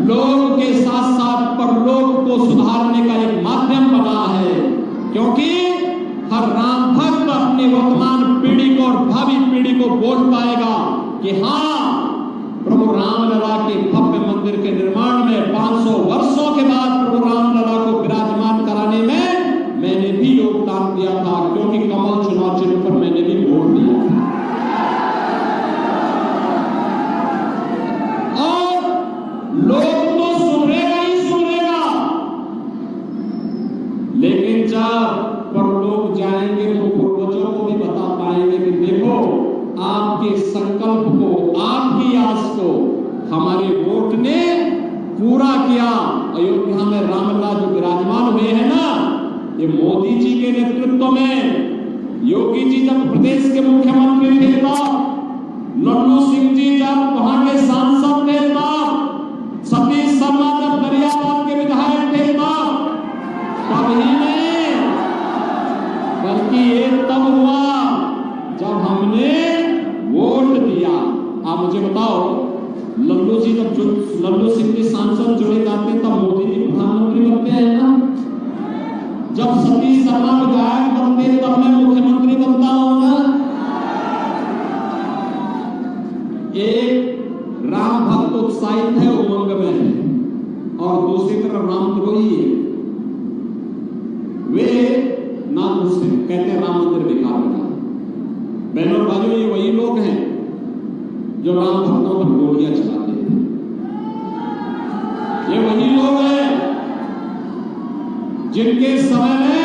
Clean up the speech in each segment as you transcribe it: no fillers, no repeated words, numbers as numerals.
लोग के साथ साथ परलोक को सुधारने का एक माध्यम बना है, क्योंकि हर राम भक्त अपने वर्तमान पीढ़ी को और भावी पीढ़ी को बोल पाएगा कि हाँ, प्रभु रामलला के भव्य मंदिर के निर्माण में 500 वर्षों के बाद प्रभु रामलला को विराजमान कराने में मैंने भी योगदान दिया था, क्योंकि कमल चुनाव चिन्ह पर मैंने भी वोट दिया था। और लोग तो सुनेगा ही सुनेगा, लेकिन जब परलोक जाएंगे तो पूर्वजों को भी बता पाएंगे कि देखो, आपके संकल्प को, आपकी आस को हमारे वोट ने पूरा किया। अयोध्या में रामलला जो विराजमान हुए हैं ना, ये मोदी जी के नेतृत्व में, योगी जी जब प्रदेश के मुख्यमंत्री थे तब, लल्लू सिंह जी जब वहां के सांसद थे तब, सतीश शर्मा जब दरियाबाद के विधायक थे तब ही नहीं, बल्कि ये तब हुआ जब हमने वोट दिया। आप मुझे बताओ, लल्लू सिंह जी सांसद चुने जाते हैं तब मोदी जी प्रधानमंत्री बनते हैं ना? जब सतीश शर्मा विधायक बनते हैं तब मैं मुख्यमंत्री बनता हूं ना? एक राम भक्त उत्साहित है, उमंग में है, और दूसरी तरफ रामद्रोही है। वे ना दूसरे कहते हैं राम मंदिर बेकार बना। बहनों भाइयों, ये वही लोग हैं जो राम भक्तों पर गोलियां चलाते थे। ये वही लोग हैं जिनके समय में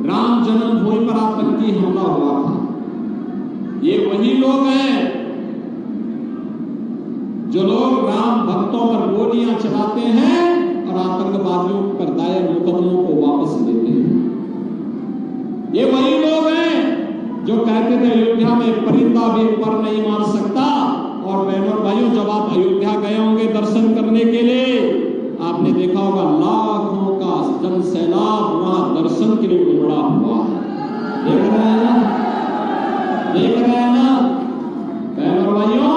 राम जन्मभूमि पर आतंकी हमला हुआ था। ये वही लोग हैं जो लोग राम भक्तों पर गोलियां चलाते हैं और आतंकवादियों पर दायर मुकदमों को वापस लेते हैं। ये वही लोग हैं जो कहते थे अयोध्या में परिंदा भी पर नहीं मार सकता। और बहनों भाइयों, जब आप अयोध्या गए होंगे दर्शन करने के लिए, आपने देखा होगा लाखों का जन सैलाब वहां दर्शन के लिए उमड़ा हुआ है। देख रहे हैं ना? देख रहे हैं ना? बहनों भाइयों,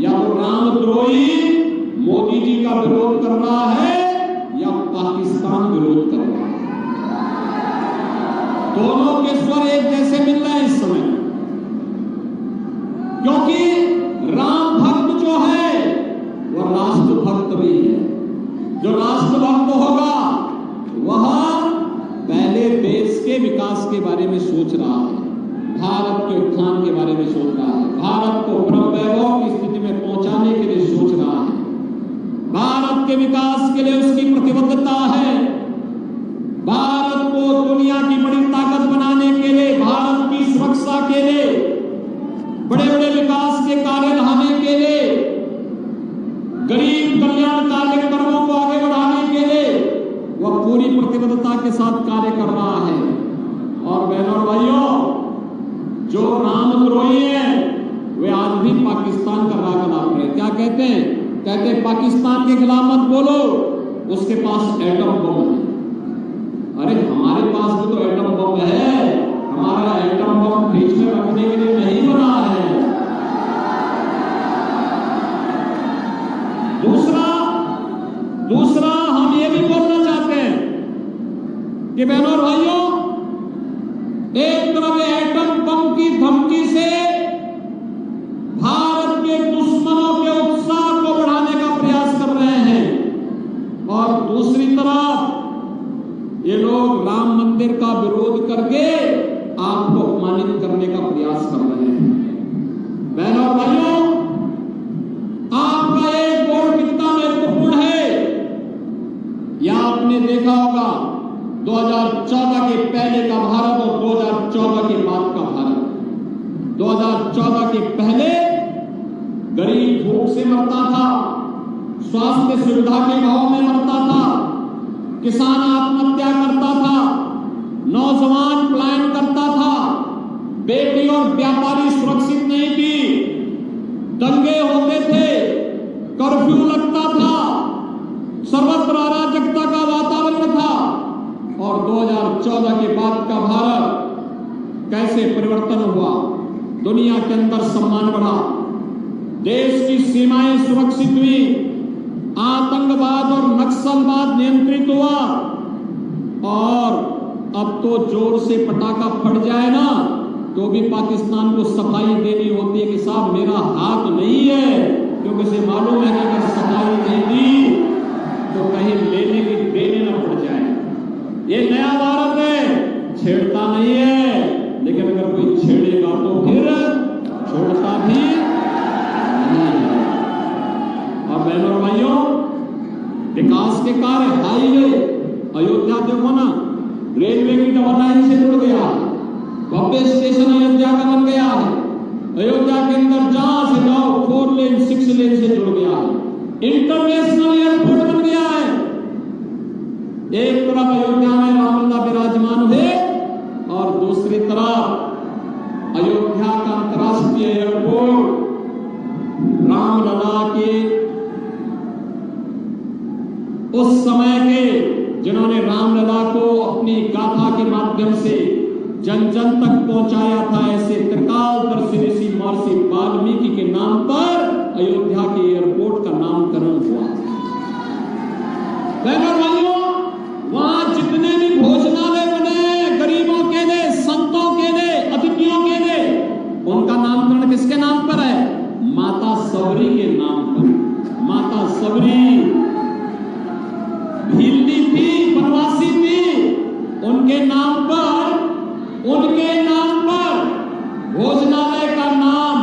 या तो रामद्रोही मोदी जी का विरोध कर रहा है या पाकिस्तान विरोध कर रहा है। दोनों के स्वर एक जैसे मिल रहे हैं इस समय, क्योंकि राम भक्त जो है वह राष्ट्र भक्त भी है। जो राष्ट्र भक्त होगा वह पहले देश के विकास के बारे में सोच रहा है, भारत के उत्थान के बारे में सोच रहा है, भारत को ब्रह्म वैभव की स्थिति में पहुंचाने के लिए सोच रहा है, भारत के विकास के लिए उसकी प्रतिबद्धता है, भारत को दुनिया की बड़ी ताकत बनाने के लिए, भारत की सुरक्षा के लिए, बड़े बड़े विकास के कार्य लाने के लिए, गरीब कल्याण कार्यक्रमों को आगे बढ़ाने के लिए वह पूरी प्रतिबद्धता के साथ कार्य कर रहा है। और बहनों और भाइयों, जो रामद्रोही हैं वे आज भी पाकिस्तान का राग अलाप रहे हैं। क्या कहते हैं? कहते हैं पाकिस्तान के खिलाफ मत बोलो, उसके पास एटम बम है। अरे हमारे पास भी तो एटम बम है, हमारा एटम बम फ्रिज में रखने के लिए नहीं बना है। दूसरा हम ये भी बोलना चाहते हैं कि बहनों और भाइयों, एक तरफ एटम बम की धमकी से भारत के दुश्मनों के उत्साह को बढ़ाने का प्रयास कर रहे हैं, और दूसरी तरफ ये लोग राम मंदिर का विरोध करके आपको अपमानित करने का प्रयास कर रहे हैं। बहनों और भाइयों, आपका एक वोट कितना महत्वपूर्ण है यह आपने देखा होगा। 2014 के पहले का भारत और 2014 के बाद का भारत। 2014 के पहले गरीब भूख से मरता था, स्वास्थ्य सुविधा के अभाव में मरता था, किसान आत्महत्या करता था, नौजवान पलायन करता था, बेटी और व्यापारी सुरक्षित नहीं थी, दंगे होते थे, कर्फ्यू लगता था, सर्वत्र अराजकता का वातावरण था। और 2014 के बाद का भारत कैसे परिवर्तन हुआ, दुनिया के अंदर सम्मान बढ़ा, देश की सीमाएं सुरक्षित हुई, आतंकवाद और नक्सलवाद नियंत्रित हुआ। और अब तो जोर से पटाखा फट जाए ना तो भी पाकिस्तान को सफाई देनी होती है कि साहब मेरा हाथ नहीं है, क्योंकि उसे मालूम है कि अगर सफाई नहीं दी तो कहीं देने न पड़ जाए। ये नया भारत है, छेड़ता नहीं है, लेकिन अगर कोई छेड़ेगा तो फिर छोड़ता भी नहीं है। और बहनों और भाइयों, विकास के कार्य, हाईवे अयोध्या देखो ना, रेलवे की डबल लाइन से जुड़ गया, बॉम्बे स्टेशन अयोध्या का बन गया है। अयोध्या के अंदर जहां से जाओ 4 लेन 6 लेन से जुड़ गया है। इंटरनेशनल एयरपोर्ट बन गया है। एक तरफ अयोध्या में रामलला विराजमान हुए और दूसरी तरफ अयोध्या का अंतर्राष्ट्रीय एयरपोर्ट रामलला के उस समय के जिन्होंने रामलला को अपनी गाथा के माध्यम से जन जन तक पहुंचाया था, ऐसे त्रिकालदर्शी ऋषि महर्षि वाल्मीकि के नाम पर अयोध्या के एयरपोर्ट का नामकरण हुआ। भाइयों, वहां जितने भी भोजनालय बने, गरीबों के लिए, संतों के लिए, अतिथियों के लिए, उनका नामकरण किसके नाम पर है? माता सबरी के नाम पर। माता सबरी भीलनी थी, वनवासी थी, उनके नाम पर भोजनालय का नाम,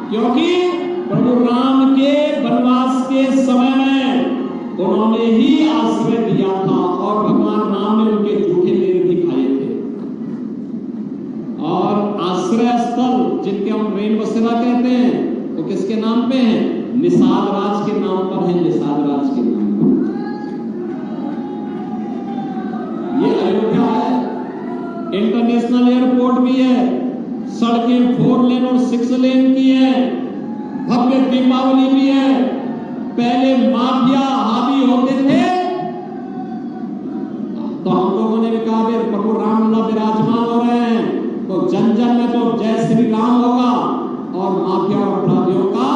क्योंकि प्रभु राम के वनवास के समय में उन्होंने ही आश्रय दिया था और भगवान राम ने उनके झूठे मेरे दिखाए थे। और आश्रय स्थल जिनके हम रेन बसेरा कहते हैं, वो किसके नाम पे हैं? निषाद राज के नाम पर है। निषाद राज के नाम पर ये अयोध्या है। इंटरनेशनल एयरपोर्ट भी है, सड़कें 4 लेन और 6 लेन की है, भव्य दीपावली भी है। पहले माफिया हावी होते थे तो हम लोगों ने भी कहा प्रभु रामलला विराजमान हो रहे हैं तो जन जन में तो जय श्री राम होगा और माफिया और अपराधियों का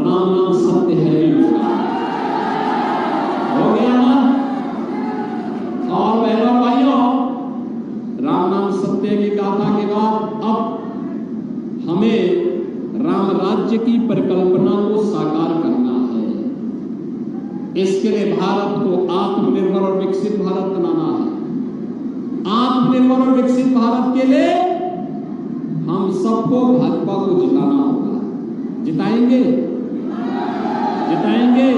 राम नाम सत्य है ही होगा। हो गया ना? और बहनों भाइयों, राम नाम सत्य की गाथा के बाद अब हमें राम राज्य की परिकल्पना को साकार करना है। इसके लिए भारत को आत्मनिर्भर और विकसित भारत बनाना है। आत्मनिर्भर और विकसित भारत के लिए हम सबको भाजपा को जिताना होगा। जिताएंगे? जिताएंगे?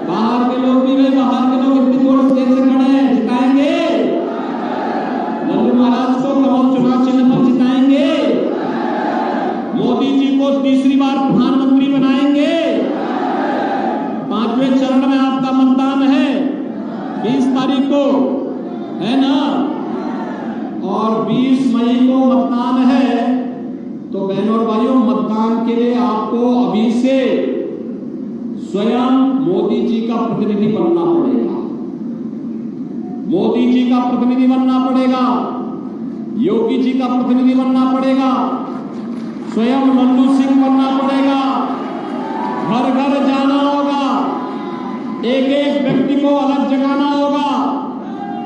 बाहर के लोग भी, भाई बाहर के लोग इतनी जोर से खड़े हैं, जिताएंगे? लल्लू महाराज को कमल चुनाव चिन्ह पर जिताएंगे? मोदी जी को तीसरी बार प्रधानमंत्री बनाएंगे? 5वें चरण में आपका मतदान है 20 तारीख को, है ना? और 20 मई को मतदान है। तो बहनों और भाइयों, मतदान के लिए आपको अभी से स्वयं मोदी जी का प्रतिनिधि बनना पड़ेगा। मोदी जी का प्रतिनिधि बनना पड़ेगा, योगी जी का प्रतिनिधि बनना पड़ेगा, स्वयं लल्लू सिंह बनना पड़ेगा। घर घर जाना होगा, एक एक व्यक्ति को अलग जगाना होगा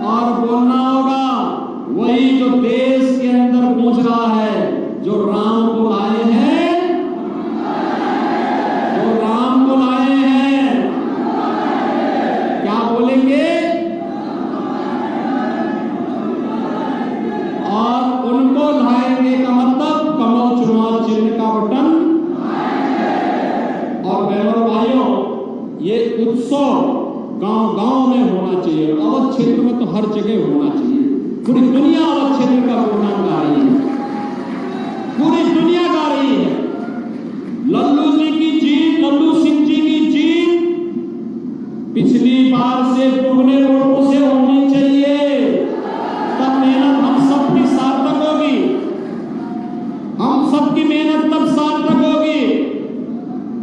और बोलना होगा वही जो देश के अंदर गूंज रहा है, जो राम को लाए हैं, जो राम को लाए हैं। क्या बोलेंगे? और उनको लाएंगे का मतलब कमल चुनाव चिन्ह का बटन। और बहनों भाइयों, ये उत्सव गांव-गांव में होना चाहिए, अवध क्षेत्र में तो हर जगह होना चाहिए। पूरी दुनिया अवध क्षेत्र का गुणगान गा रही है, पूरी दुनिया गा रही है। लल्लू जी की जीत, लल्लू सिंह जी की जीत पिछली बार से दुगने वोटों से होनी चाहिए। तब मेहनत हम सबकी सार्थक होगी, हम सबकी मेहनत तब सार्थक होगी।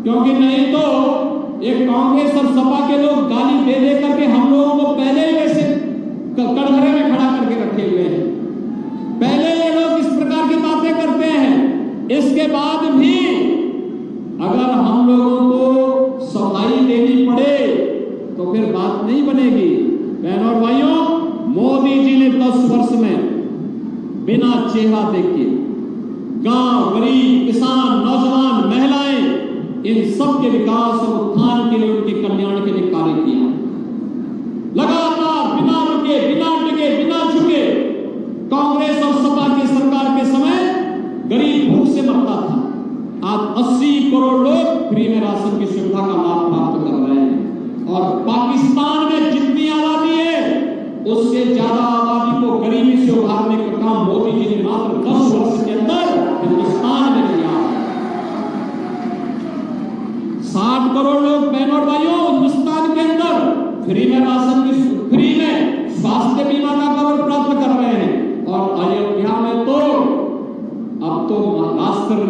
क्योंकि नहीं तो एक कांग्रेस और सपा के लोग गाली दे दे करके हम लोगों को पहले ही वैसे कटघरे में खड़ा करके रखे हुए हैं। पहले ये लोग इस प्रकार की बातें करते हैं, इसके बाद भी अगर हम लोगों को सफाई देनी पड़े बनेगी। बहनों और भाइयों, मोदी जी ने 10 वर्ष में बिना चेहरा देखे गांव, गरीब, किसान, नौजवान, महिलाएं, इन सब के विकास और उत्थान के लिए, उनके कल्याण के लिए कार्य किया। लगातार बिना रुके, बिना टिके, बिना झुके कांग्रेस और सपा की सरकार के समय गरीब भूख से मरता था। आज 80 करोड़ लोग फ्री में राशन की सुविधा का लाभ प्राप्त कर रहे हैं। और पाकिस्तान में जितनी आबादी है, उससे ज्यादा आबादी को गरीबी से उभारने का काम मोदी जी ने मात्र 10 वर्ष के अंदर हिंदुस्तान में किया। 60 करोड़ लोग, बहनों और भाइयों, हिंदुस्तान के अंदर फ्री में राशन की, फ्री में स्वास्थ्य बीमा का कवर प्राप्त कर रहे हैं। और अयोध्या में तो अब तो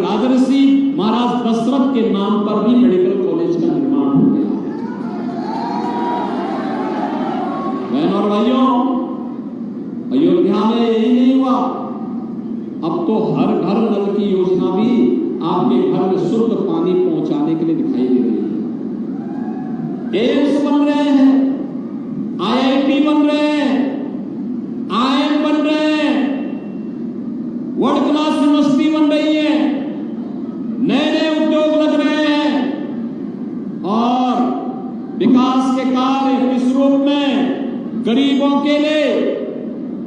राजर्षि महाराज दशरथ के नाम पर भी मेडिकल कॉलेज का निर्माण हो गया है। बहनों और भाइयों, अयोध्या में यही नहीं हुआ, अब तो हर घर नल की योजना भी आपके घर में शुद्ध पानी पहुंचाने के लिए दिखाई दे रही है। एम्स बन रहे हैं, IIT बन रहे हैं, IIM बन रहे हैं, वर्ल्ड क्लास यूनिवर्सिटी बन रही है, नए नए उद्योग लग रहे हैं। और विकास के कार्य किस रूप में? गरीबों के लिए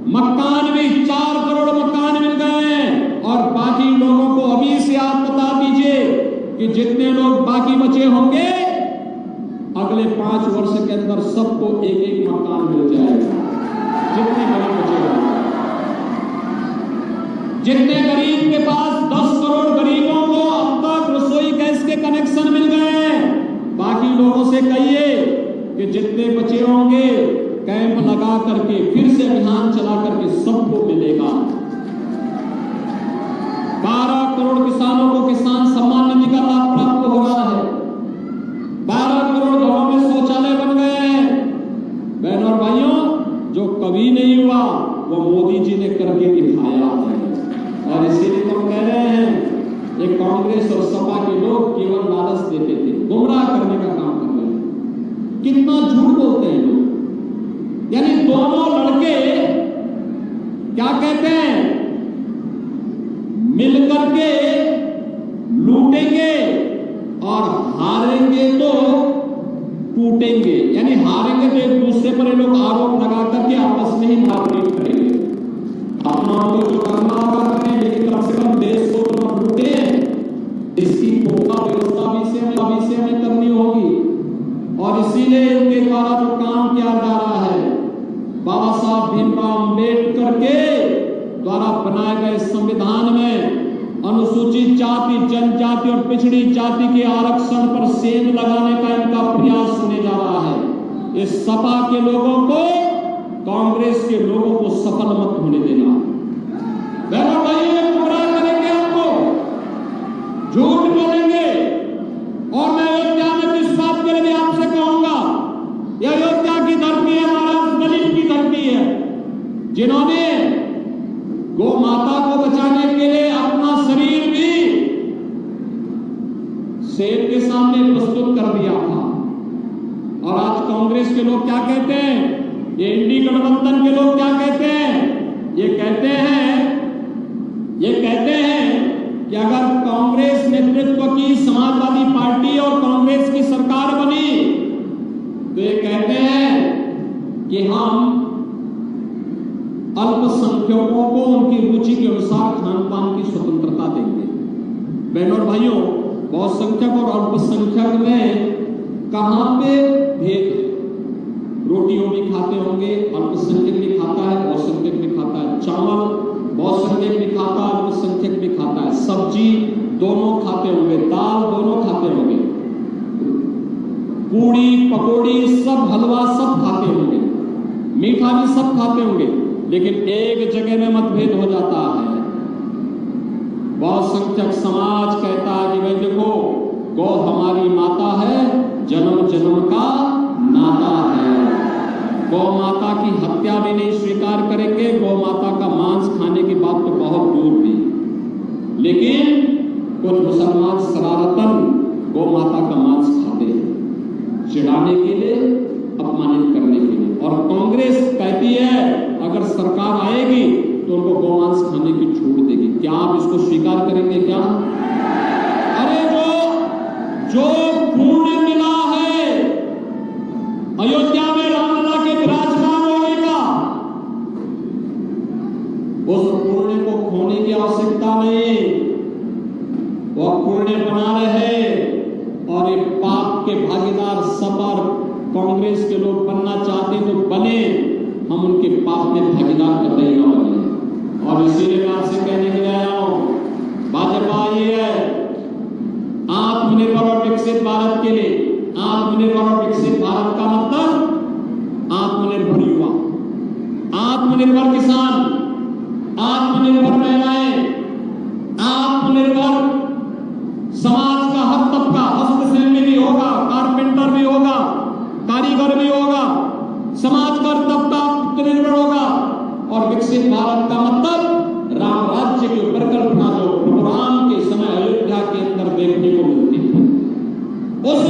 मकान भी 4 करोड़ मकान मिल गए हैं। और बाकी लोगों को अभी से आप बता दीजिए कि जितने लोग बाकी बचे होंगे, अगले 5 वर्ष के अंदर सबको एक एक मकान मिल जाएगा। जितने गरीब बचे होंगे, जितने गरीब के पास 10 करोड़ गरीबों को अब तक रसोई गैस के कनेक्शन मिल गए हैं। बाकी लोगों से कहिए कि जितने बचे होंगे कैंप लगा करके, फिर से अभियान चला करके सबको मिलेगा। 12 करोड़ किसानों को किसान सम्मान निधि का लाभ प्राप्त हो रहा है। 12 करोड़ घरों में शौचालय बन गए हैं। बहनों और भाइयों, जो कभी नहीं हुआ वो मोदी जी ने करके दिखाया है। और इसीलिए तो कह रहे हैं, ये कांग्रेस और सपा के लोग केवल लालच देते थे, गुमराह करने का काम कर रहे हैं। कितना झूठ बोलते हैं लोग। यानी दोनों लड़के क्या कहते हैं, मिलकर के लूटेंगे और हारेंगे तो टूटेंगे। यानी हारेंगे तो एक दूसरे पर ये लोग आरोप लगा करके आपस में ही मारपीट करेंगे। अपना तो जो करना होगा करें, लेकिन कम से कम देश को तो हम लूटे। इसकी पुख्ता व्यवस्था भी से हमें करनी होगी। और इसीलिए इनके द्वारा जो काम किया जा रहा है, बाबा साहब भीमराव अम्बेडकर के द्वारा बनाए गए संविधान में अनुसूचित जाति, जनजाति और पिछड़ी जाति के आरक्षण पर सेंध लगाने का इनका प्रयास होने जा रहा है। इस सपा के लोगों को, कांग्रेस के लोगों को सफल मत होने देना। बहनों भाइयों, गुमराह करेंगे, आपको झूठ बोलेंगे। और मैं अयोध्या में इस बात के लिए भी आपसे कहूंगा, यह अयोध्या की धरती है, महाराज दलित की धरती है, जिन्होंने गौ माता को बचाने के लिए अपना शरीर भी शेर के सामने प्रस्तुत कर दिया था। और आज कांग्रेस के लोग क्या कहते हैं, ये इंडी गठबंधन के लोग क्या कहते हैं, ये कहते हैं कि अगर कांग्रेस नेतृत्व की समाजवादी पार्टी और कांग्रेस की सरकार बनी तो ये कहते हैं कि हम अल्पसंख्यकों को उनकी रुचि के अनुसार खान पान की स्वतंत्रता देंगे। बहनों और भाइयों, बहुसंख्यक और अल्पसंख्यक में कहां पे भेद है? रोटियों भी खाते होंगे, अल्पसंख्यक भी खाता है, बहुसंख्यक भी खाता है। चावल बहुसंख्यक भी खाता है, अल्पसंख्यक भी खाता है। सब्जी दोनों खाते होंगे, दाल दोनों खाते होंगे, पूड़ी पकौड़ी सब, हलवा सब खाते होंगे, मीठा भी सब खाते होंगे। लेकिन एक जगह में मतभेद हो जाता है। बहुसंख्यक समाज कहता है कि भाई देखो, गौ हमारी माता है, जन्म जन्म का नाता है, गौ माता की हत्या भी नहीं स्वीकार करेंगे, गौ माता का मांस खाने की बात तो बहुत दूर थी। लेकिन कुछ मुसलमान शरारतन गौ माता का मांस खाते हैं, चिढ़ाने के लिए, अपमानित करने के लिए। जो पुण्य मिला है अयोध्या में रामलला के विराजमान होने का, उस पुण्य को खोने की आवश्यकता नहीं। वह पुण्य बना रहे और ये पाप के भागीदार सब और कांग्रेस के लोग बनना चाहते तो बने, हम उनके पाप में भागीदार कतई न बने। और इसीलिए मैं आपसे कहने के लिए आया हूं, भाजपा ये है आत्मनिर्भर और विकसित भारत के लिए। आत्मनिर्भर और विकसित भारत का मतलब आत्मनिर्भर युवा, आत्मनिर्भर किसान, आत्मनिर्भर महिलाएं, आत्मनिर्भर समाज का हर तबका, हस्तशिल्पी भी होगा, कारपेंटर भी होगा, कारीगर भी होगा, समाज का हर तबका आत्मनिर्भर होगा। और विकसित भारत का मतलब राम राज्य की परिकल्पना जो प्रभु राम के समय अयोध्या के अंदर देखने को मिलती थी, उस